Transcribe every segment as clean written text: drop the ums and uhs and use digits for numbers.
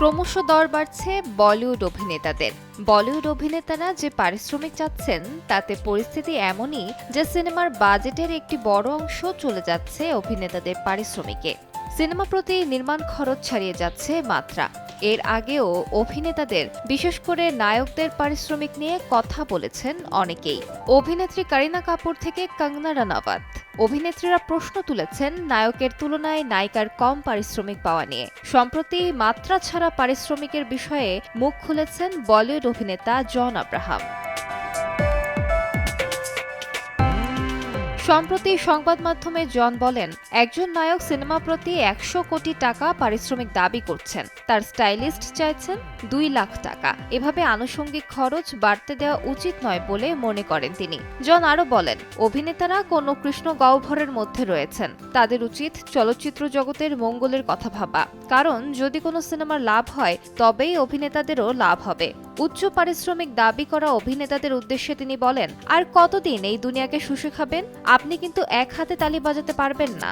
ক্রমশ দর বাড়ছে বলিউড অভিনেতাদের। বলিউড অভিনেতারা যে পারিশ্রমিক চাচ্ছেন তাতে পরিস্থিতি এমনই যে সিনেমার বাজেটের একটি বড় অংশ চলে যাচ্ছে অভিনেতাদের পারিশ্রমিকে। সিনেমা প্রতি নির্মাণ খরচ ছাড়িয়ে যাচ্ছে মাত্রা। এর আগেও অভিনেতাদের, বিশেষ করে নায়কদের পারিশ্রমিক নিয়ে কথা বলেছেন অনেকেই। অভিনেত্রী করিনা কাপুর থেকে কঙ্গনা রানাওয়াত। অভিনেত্রীরা প্রশ্ন তুলেছেন নায়কের তুলনায় নায়িকার কম পারিশ্রমিক পাওয়া নিয়ে। সম্প্রতি মাত্রা ছাড়া পারিশ্রমিকের বিষয়ে মুখ খুলেছেন বলিউড অভিনেতা জন আব্রাহাম। সম্প্রতি সংবাদ মাধ্যমে জন বলেন, একজন নায়ক সিনেমা প্রতি ১০০ কোটি টাকা পারিশ্রমিক দাবি করছেন। তার স্টাইলিস্ট চাইছেন ২ লাখ টাকা। এভাবে আনুষঙ্গিক খরচ বাড়তে দেওয়া উচিত নয় বলে মনে করেন তিনি। জন আরও বলেন, অভিনেতারা কোনো কৃষ্ণ গহ্বরের মধ্যে রয়েছেন। তাদের উচিত চলচ্চিত্র জগতের মঙ্গলের কথা ভাবা। কারণ যদি কোনো সিনেমার লাভ হয় তবেই অভিনেতাদেরও লাভ হবে। উচ্চ পারিশ্রমিক দাবি করা অভিনেতাদের উদ্দেশ্যে তিনি বলেন, আর কতদিন এই দুনিয়াকে শুষে খাবেন? আপনি কিন্তু এক হাতে তালি বাজাতে পারবেন না।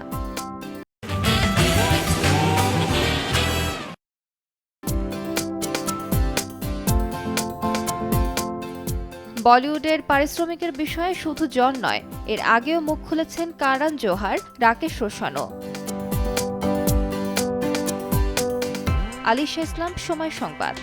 বলিউডের পারিশ্রমিকের বিষয়ে শুধু জন নয়, এর আগেও মুখ খুলেছেন কারণ জোহার, রাকেশ রোশনও। আলিশা ইসলাম, সময় সংবাদ।